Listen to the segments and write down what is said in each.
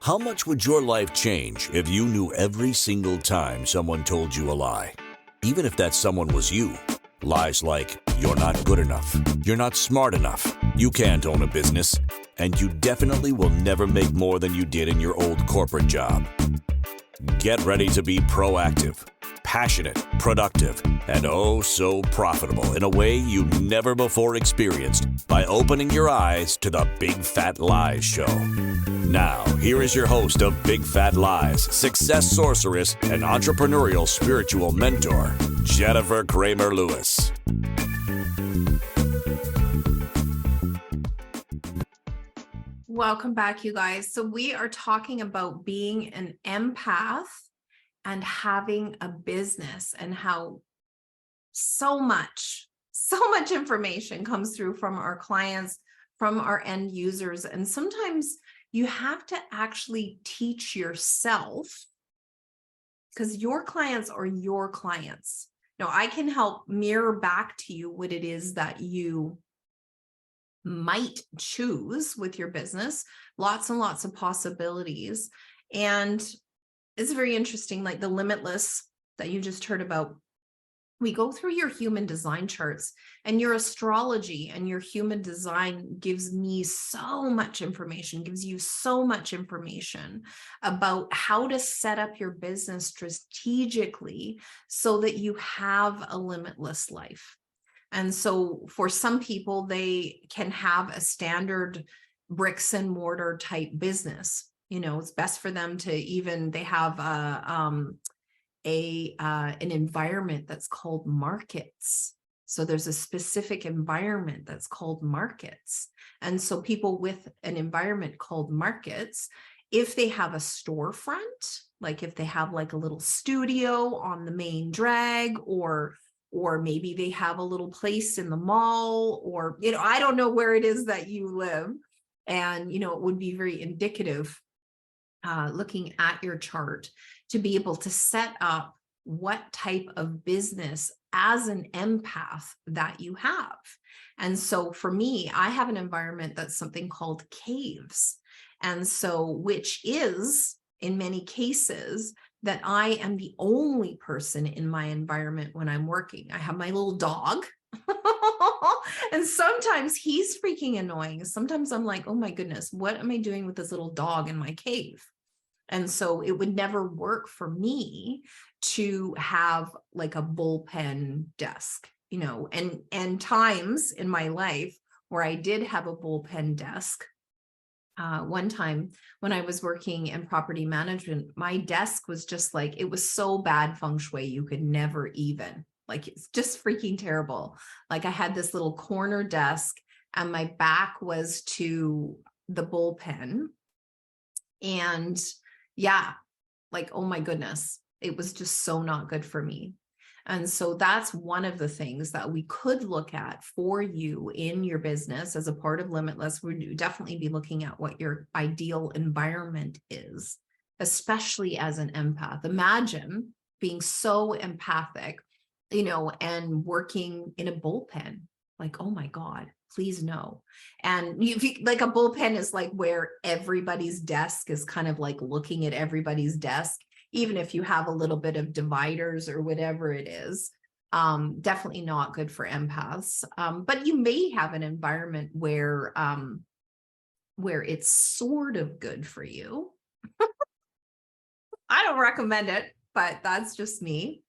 How much would your life change if you knew every single time someone told you a lie? Even if that someone was you. Lies like, you're not good enough, you're not smart enough, you can't own a business, and you definitely will never make more than you did in your old corporate job. Get ready to be proactive, passionate, productive, and oh so profitable in a way you never before experienced by opening your eyes to the Big Fat Lies Show. Now, here is your host of Big Fat Lies, success sorceress, and entrepreneurial spiritual mentor, Jennifer Kramer-Lewis. Welcome back, you guys. So we are talking about being an empath and having a business and how so much information comes through from our clients, from our end users. And sometimes you have to actually teach yourself because your clients are your clients. Now, I can help mirror back to you what it is that you might choose with your business, lots and lots of possibilities. And it's very interesting, like the limitless that you just heard about. We go through your human design charts, and your astrology and your human design gives me so much information, gives you so much information about how to set up your business strategically so that you have a limitless life. And so for some people, they can have a standard bricks and mortar type business. You know, it's best for them to they have an environment that's called markets. So there's a specific environment that's called markets. And so people with an environment called markets, if they have a storefront, like if they have like a little studio on the main drag, or maybe they have a little place in the mall, or, I don't know where it is that you live. And, it would be very indicative looking at your chart to be able to set up what type of business as an empath that you have. And so for me, I have an environment that's something called caves. And so, which is in many cases that I am the only person in my environment when I'm working. I have my little dog. And sometimes he's freaking annoying. Sometimes I'm like, oh my goodness, what am I doing with this little dog in my cave? And so it would never work for me to have like a bullpen desk, and times in my life where I did have a bullpen desk. One time when I was working in property management, my desk was just like, it was so bad feng shui, you could never even, like, it's just freaking terrible. Like I had this little corner desk and my back was to the bullpen. And yeah, like, oh my goodness, it was just so not good for me. And so that's one of the things that we could look at for you in your business as a part of Limitless. We'd definitely be looking at what your ideal environment is, especially as an empath. Imagine being so empathic, and working in a bullpen. Like, oh my God, please no. And like a bullpen is like where everybody's desk is kind of like looking at everybody's desk, even if you have a little bit of dividers or whatever it is. Definitely not good for empaths. But you may have an environment where it's sort of good for you. I don't recommend it, but that's just me.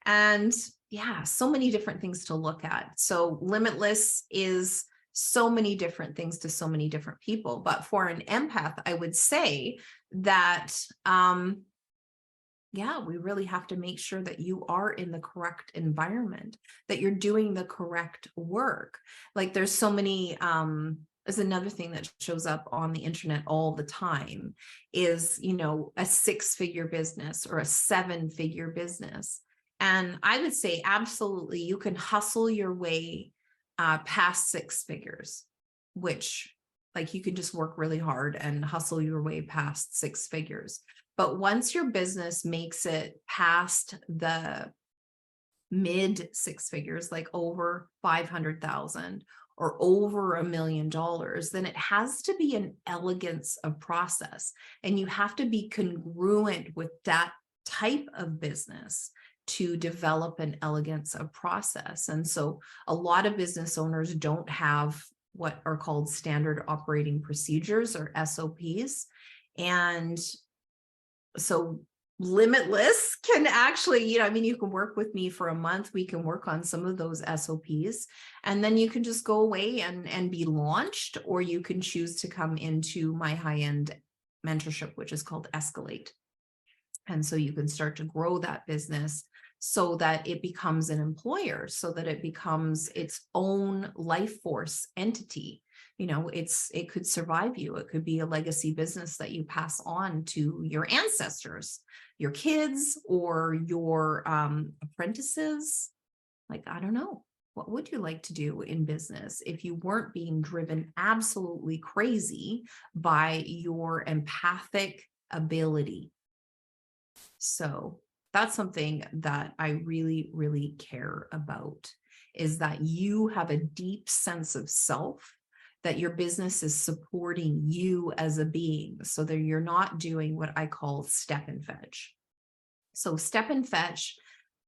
And yeah, so many different things to look at. So limitless is so many different things to so many different people. But for an empath, I would say that, we really have to make sure that you are in the correct environment, that you're doing the correct work. Like there's so many, is another thing that shows up on the internet all the time is, a 6-figure business or a 7-figure business. And I would say absolutely you can hustle your way past 6 figures, which like you can just work really hard and hustle your way past 6 figures. But once your business makes it past the mid 6 figures, like over 500,000 or over $1 million, then it has to be an elegance of process. And you have to be congruent with that type of business to develop an elegance of process. And so a lot of business owners don't have what are called standard operating procedures, or SOPs. And so Limitless can actually, you can work with me for a month. We can work on some of those SOPs, and then you can just go away and be launched, or you can choose to come into my high-end mentorship, which is called Escalate. And so you can start to grow that business so that it becomes an employer, so that it becomes its own life force entity. It could survive you. It could be a legacy business that you pass on to your ancestors, your kids, or your apprentices. Like, I don't know, what would you like to do in business if you weren't being driven absolutely crazy by your empathic ability? So that's something that I really, really care about, is that you have a deep sense of self, that your business is supporting you as a being, so that you're not doing what I call step and fetch. So step and fetch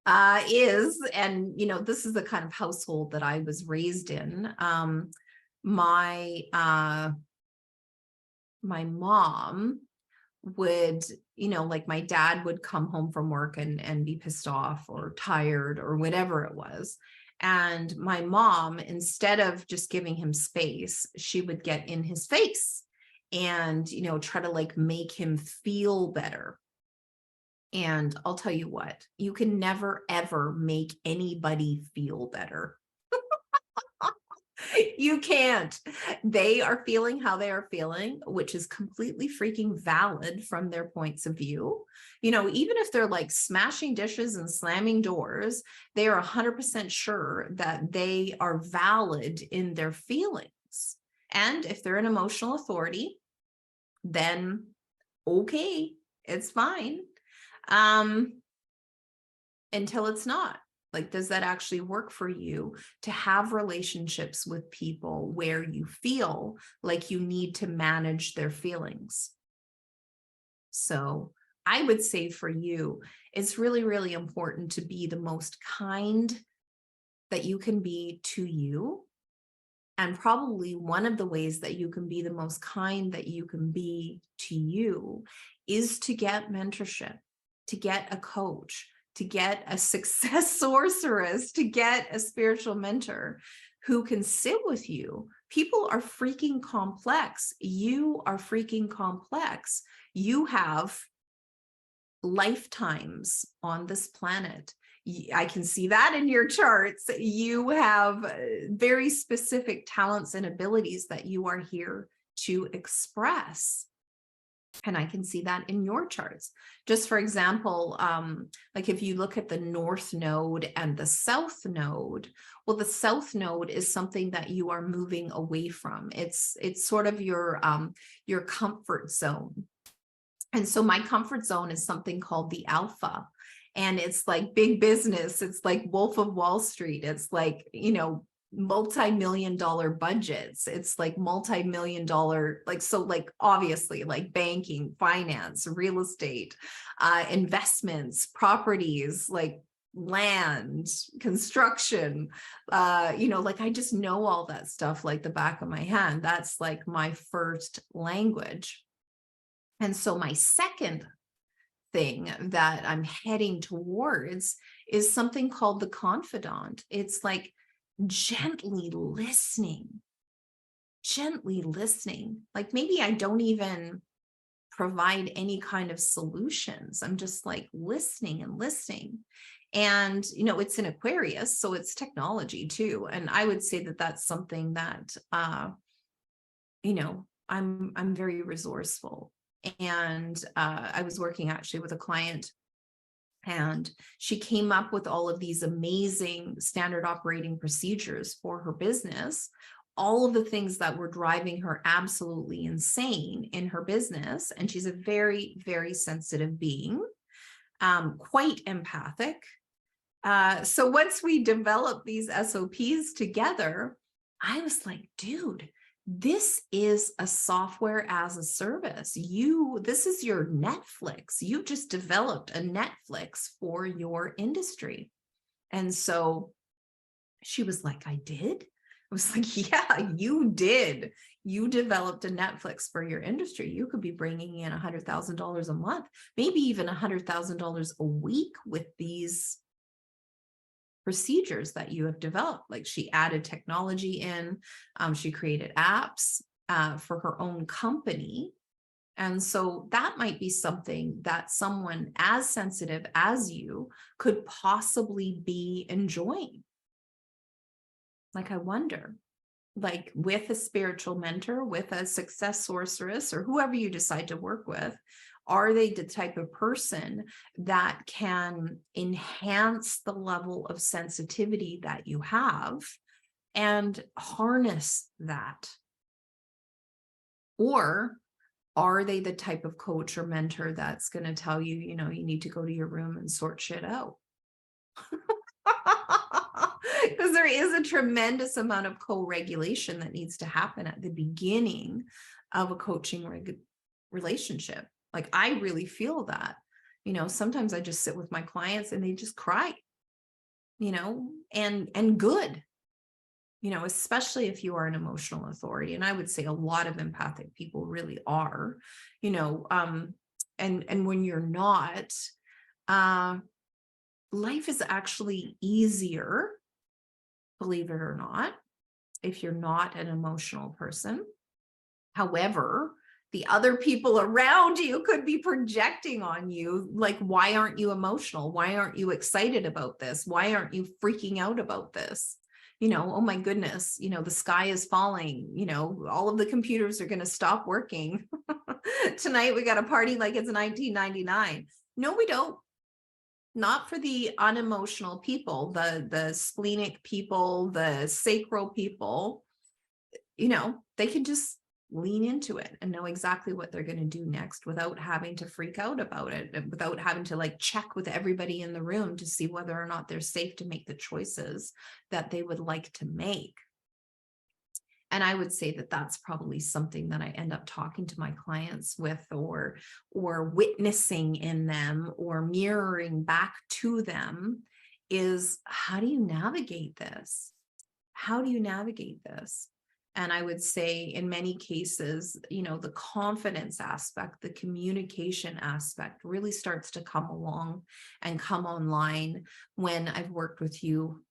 this is the kind of household that I was raised in. My mom would, like my dad would come home from work and be pissed off or tired or whatever it was. And my mom, instead of just giving him space, she would get in his face and, try to like make him feel better. And I'll tell you what, you can never, ever make anybody feel better. You can't. They are feeling how they are feeling, which is completely freaking valid from their points of view. Even if they're like smashing dishes and slamming doors, they are 100% sure that they are valid in their feelings. And if they're an emotional authority, then okay, it's fine. Until it's not. Like, does that actually work for you to have relationships with people where you feel like you need to manage their feelings? So I would say for you, it's really, really important to be the most kind that you can be to you. And probably one of the ways that you can be the most kind that you can be to you is to get mentorship, to get a coach, to get a success sorceress, to get a spiritual mentor who can sit with you. People are freaking complex. You are freaking complex. You have lifetimes on this planet. I can see that in your charts. You have very specific talents and abilities that you are here to express. And I can see that in your charts. Just for example, like if you look at the North Node and the South Node, well, the South Node is something that you are moving away from. It's sort of your comfort zone. And so my comfort zone is something called the Alpha. And it's like big business. It's like Wolf of Wall Street. It's like, multi-million-dollar budgets. It's like multi-million-dollar, obviously like banking, finance, real estate, investments, properties, like land, construction, I just know all that stuff like the back of my hand. That's like my first language. And so my second thing that I'm heading towards is something called the confidant. It's like gently listening. Like maybe I don't even provide any kind of solutions. I'm just like listening. And, it's in Aquarius, so it's technology too. And I would say that that's something that, I'm very resourceful. And I was working actually with a client, and she came up with all of these amazing standard operating procedures for her business, all of the things that were driving her absolutely insane in her business. And she's a very, very sensitive being, quite empathic. So once we develop these SOPs together, I was like, dude, this is a software as a service. This is your Netflix. You just developed a Netflix for your industry. And so she was like, I did? I was like, yeah, you did. You developed a Netflix for your industry. You could be bringing in $100,000 a month, maybe even $100,000 a week with these procedures that you have developed. Like, she added technology in, she created apps for her own company. And so that might be something that someone as sensitive as you could possibly be enjoying. Like, I wonder, like, with a spiritual mentor, with a success sorceress, or whoever you decide to work with, are they the type of person that can enhance the level of sensitivity that you have and harness that? Or are they the type of coach or mentor that's going to tell you, you need to go to your room and sort shit out? Because there is a tremendous amount of co-regulation that needs to happen at the beginning of a coaching relationship. Like, I really feel that, sometimes I just sit with my clients and they just cry, and good, especially if you are an emotional authority. And I would say a lot of empathic people really are, and when you're not, life is actually easier, believe it or not, if you're not an emotional person. However, the other people around you could be projecting on you, like, why aren't you emotional? Why aren't you excited about this? Why aren't you freaking out about this? Oh my goodness, the sky is falling, all of the computers are going to stop working. Tonight we got a party like it's 1999. No, we don't. Not for the unemotional people, the splenic people, the sacral people. They can just lean into it and know exactly what they're going to do next without having to freak out about it, without having to like check with everybody in the room to see whether or not they're safe to make the choices that they would like to make. And I would say that that's probably something that I end up talking to my clients with, or witnessing in them, or mirroring back to them, is, how do you navigate this? How do you navigate this? And I would say in many cases, the confidence aspect, the communication aspect really starts to come along and come online when I've worked with you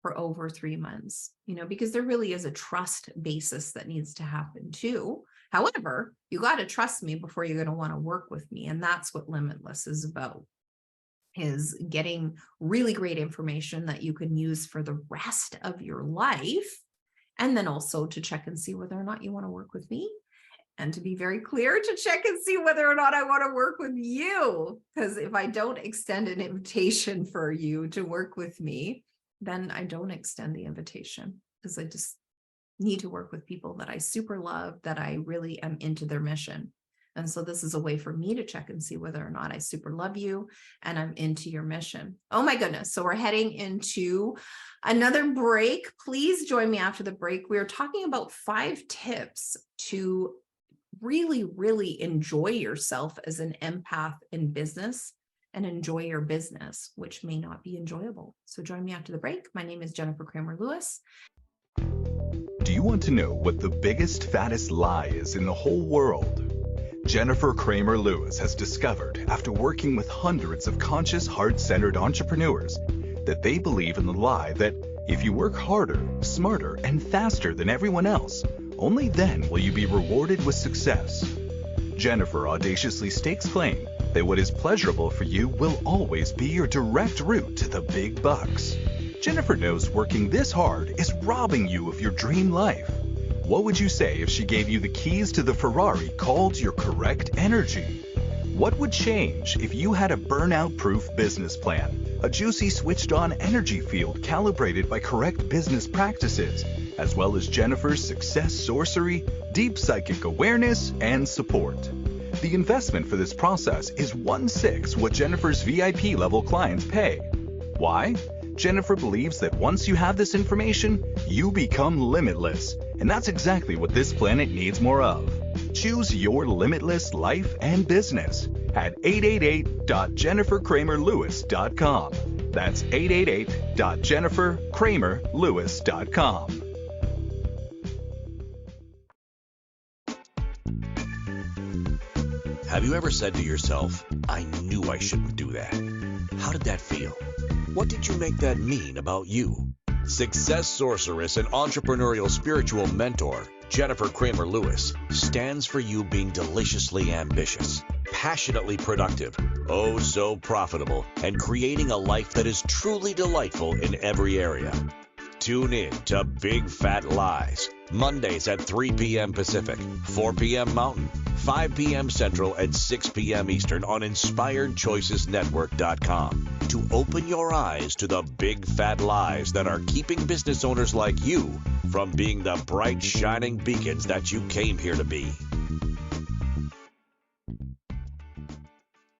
for over 3 months, because there really is a trust basis that needs to happen too. However, you got to trust me before you're going to want to work with me. And that's what Limitless is about, is getting really great information that you can use for the rest of your life. And then also to check and see whether or not you want to work with me. And to be very clear, to check and see whether or not I want to work with you. Because if I don't extend an invitation for you to work with me, then I don't extend the invitation, because I just need to work with people that I super love, that I really am into their mission. And so this is a way for me to check and see whether or not I super love you and I'm into your mission. Oh my goodness. So we're heading into another break. Please join me after the break. We are talking about 5 tips to really, really enjoy yourself as an empath in business, and enjoy your business, which may not be enjoyable. So join me after the break. My name is Jennifer Kramer Lewis. Do you want to know what the biggest, fattest lie is in the whole world? Jennifer Kramer Lewis has discovered, after working with hundreds of conscious, heart-centered entrepreneurs, that they believe in the lie that if you work harder, smarter, and faster than everyone else, only then will you be rewarded with success. Jennifer audaciously stakes claim that what is pleasurable for you will always be your direct route to the big bucks. Jennifer knows working this hard is robbing you of your dream life. What would you say if she gave you the keys to the Ferrari called your correct energy? What would change if you had a burnout-proof business plan, a juicy switched-on energy field calibrated by correct business practices, as well as Jennifer's success sorcery, deep psychic awareness, and support? The investment for this process is 1/6 what Jennifer's VIP level clients pay. Why? Jennifer believes that once you have this information, you become limitless. And that's exactly what this planet needs more of. Choose your limitless life and business at 888.jenniferkramerlewis.com. That's 888.jenniferkramerlewis.com. Have you ever said to yourself, I knew I shouldn't do that? How did that feel? What did you make that mean about you? Success sorceress and entrepreneurial spiritual mentor, Jennifer Kramer Lewis, stands for you being deliciously ambitious, passionately productive, oh so profitable, and creating a life that is truly delightful in every area. Tune in to Big Fat Lies, Mondays at 3 p.m. Pacific, 4 p.m. Mountain, 5 p.m. Central, and 6 p.m. Eastern on InspiredChoicesNetwork.com to open your eyes to the big fat lies that are keeping business owners like you from being the bright, shining beacons that you came here to be.